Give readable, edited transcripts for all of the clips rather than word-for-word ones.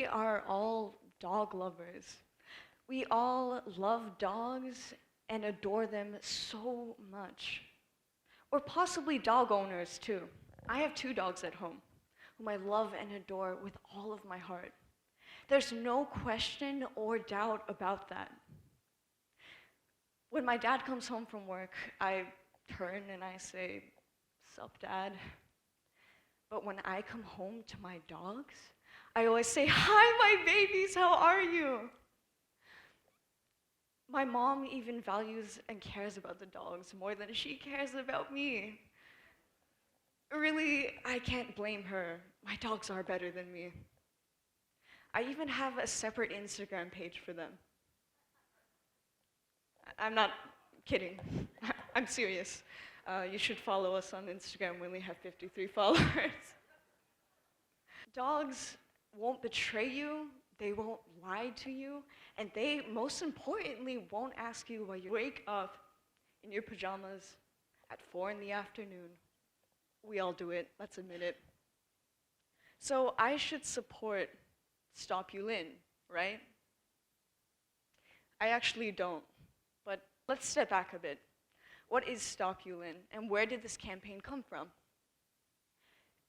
we are all dog lovers. We all love dogs and adore them so much. Or possibly dog owners too. I have 2 dogs at home, whom I love and adore with all of my heart. There's no question or doubt about that. When my dad comes home from work, I turn and I say, "Sup, Dad?" But when I come home to my dogs, I always say, "Hi, my babies, how are you?" My mom even values and cares about the dogs more than she cares about me. Really, I can't blame her. My dogs are better than me. I even have a separate Instagram page for them. I'm not kidding. I'm serious. You should follow us on Instagram. We only have 53 followers. Dogs won't betray you, they won't lie to you, and they, most importantly, won't ask you why you wake up in your pajamas at 4 in the afternoon. We all do it, let's admit it. So I should support Stop Yulin, right? I actually don't, but let's step back a bit. What is Stop Yulin, and where did this campaign come from?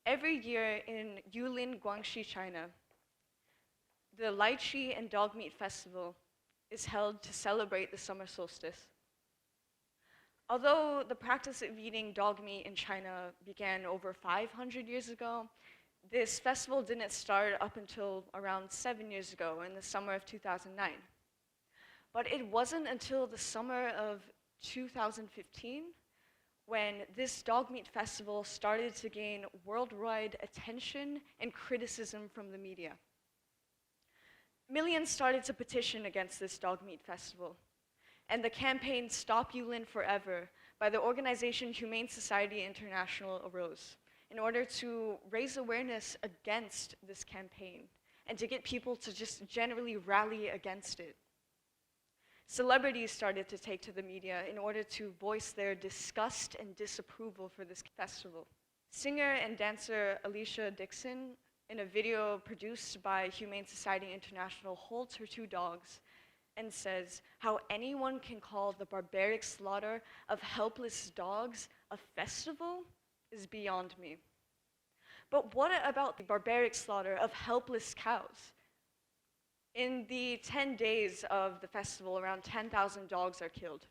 Every year in Yulin, Guangxi, China, the Lychee and Dog Meat Festival is held to celebrate the summer solstice. Although the practice of eating dog meat in China began over 500 years ago, this festival didn't start up until around 7 years ago in the summer of 2009. But it wasn't until the summer of 2015 when this dog meat festival started to gain worldwide attention and criticism from the media. Millions started to petition against this dog meat festival, and the campaign Stop Yulin Forever by the organization Humane Society International arose in order to raise awareness against this campaign and to get people to just generally rally against it. Celebrities started to take to the media in order to voice their disgust and disapproval for this festival. Singer and dancer Alicia Dixon, in a video produced by Humane Society International, holds her 2 dogs and says how anyone can call the barbaric slaughter of helpless dogs a festival is beyond me. But what about the barbaric slaughter of helpless cows? In the 10 days of the festival, around 10,000 dogs are killed.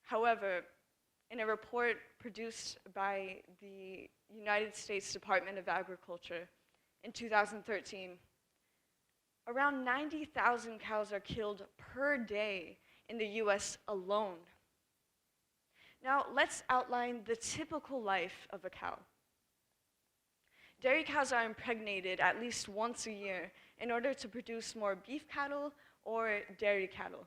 However, in a report produced by the United States Department of Agriculture in 2013, around 90,000 cows are killed per day in the US alone. Now, let's outline the typical life of a cow. Dairy cows are impregnated at least once a year in order to produce more beef cattle or dairy cattle.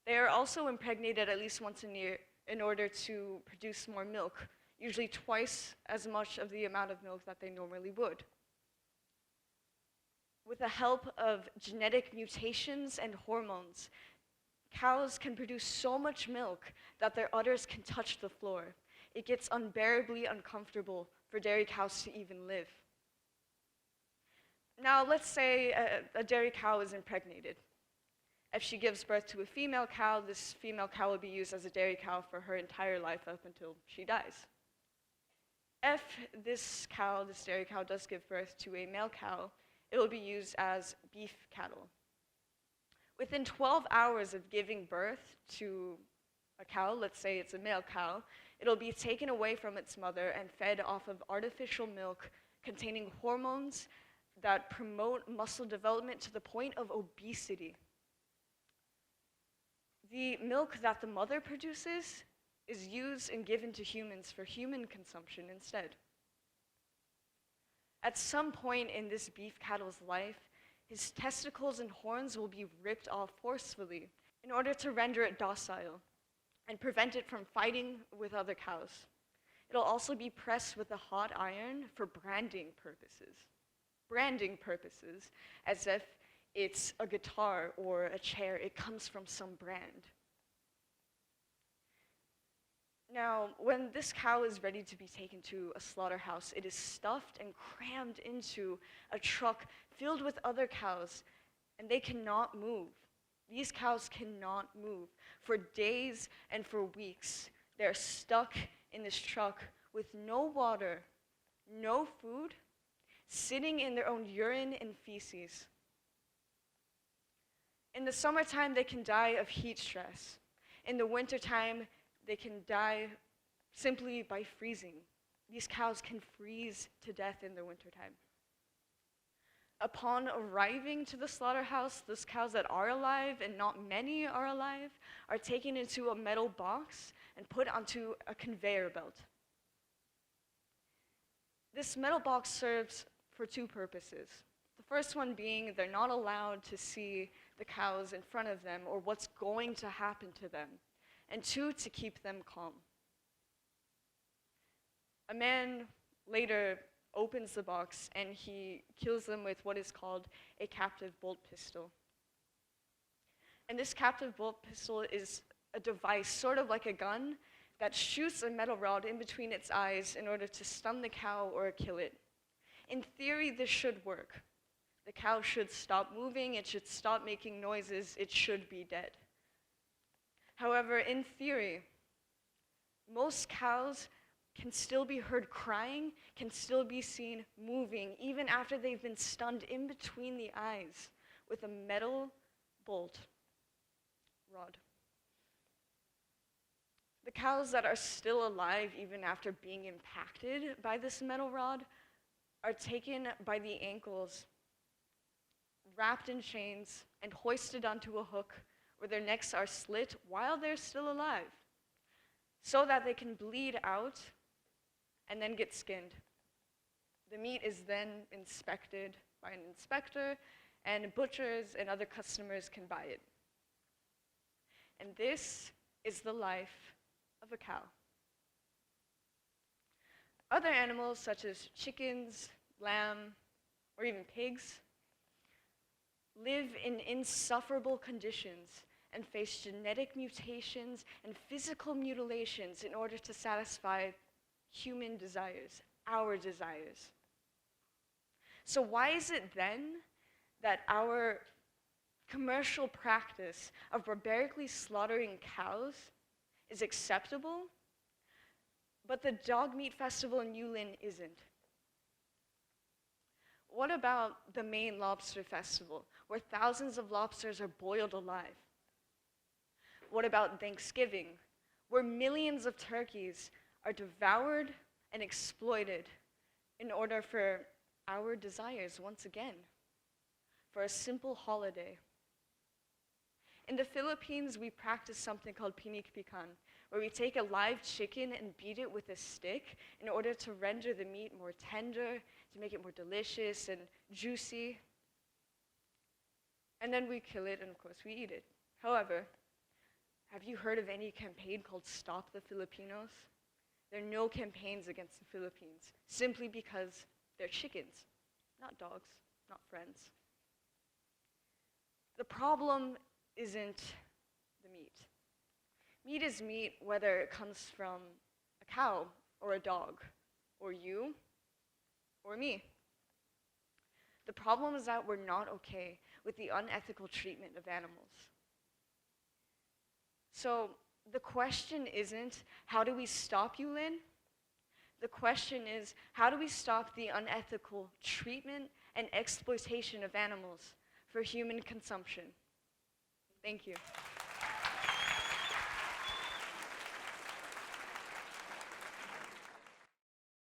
They are also impregnated at least once a year in order to produce more milk, usually twice as much of the amount of milk that they normally would. With the help of genetic mutations and hormones, cows can produce so much milk that their udders can touch the floor. It gets unbearably uncomfortable for dairy cows to even live. Now, let's say a dairy cow is impregnated. If she gives birth to a female cow, this female cow will be used as a dairy cow for her entire life up until she dies. If this dairy cow, does give birth to a male cow, it will be used as beef cattle. Within 12 hours of giving birth to a cow, let's say it's a male cow, it'll be taken away from its mother and fed off of artificial milk containing hormones that promote muscle development to the point of obesity. The milk that the mother produces is used and given to humans for human consumption instead. At some point in this beef cattle's life, his testicles and horns will be ripped off forcefully in order to render it docile and prevent it from fighting with other cows. It'll also be pressed with a hot iron for branding purposes. Branding purposes, as if it's a guitar or a chair, it comes from some brand. Now, when this cow is ready to be taken to a slaughterhouse, it is stuffed and crammed into a truck filled with other cows, and they cannot move. These cows cannot move. For days and for weeks, they're stuck in this truck with no water, no food, sitting in their own urine and feces. In the summertime, they can die of heat stress. In the wintertime, they can die simply by freezing. These cows can freeze to death in the wintertime. Upon arriving to the slaughterhouse, those cows that are alive, and not many are alive, are taken into a metal box and put onto a conveyor belt. This metal box serves for two purposes. The first one being they're not allowed to see the cows in front of them or what's going to happen to them. And two, to keep them calm. A man later opens the box and he kills them with what is called a captive bolt pistol. And this captive bolt pistol is a device, sort of like a gun, that shoots a metal rod in between its eyes in order to stun the cow or kill it. In theory, this should work. The cow should stop moving, it should stop making noises, it should be dead. However, in theory, most cows can still be heard crying, can still be seen moving, even after they've been stunned in between the eyes with a metal bolt rod. The cows that are still alive, even after being impacted by this metal rod, are taken by the ankles, wrapped in chains, and hoisted onto a hook where their necks are slit while they're still alive, so that they can bleed out and then get skinned. The meat is then inspected by an inspector, and butchers and other customers can buy it. And this is the life of a cow. Other animals, such as chickens, lamb, or even pigs, live in insufferable conditions and face genetic mutations and physical mutilations in order to satisfy human desires, our desires. So why is it then that our commercial practice of barbarically slaughtering cows is acceptable, but the Dog Meat Festival in Yulin isn't? What about the Maine Lobster Festival, where thousands of lobsters are boiled alive? What about Thanksgiving, where millions of turkeys are devoured and exploited in order for our desires once again, for a simple holiday? In the Philippines, we practice something called pinikpikan, where we take a live chicken and beat it with a stick in order to render the meat more tender, to make it more delicious and juicy. And then we kill it, and of course we eat it. However, have you heard of any campaign called Stop the Filipinos? There are no campaigns against the Philippines, simply because they're chickens, not dogs, not friends. The problem isn't the meat. Meat is meat whether it comes from a cow or a dog, or you, or me. The problem is that we're not okay with the unethical treatment of animals. So the question isn't, how do we stop Yulin? The question is, how do we stop the unethical treatment and exploitation of animals for human consumption? Thank you.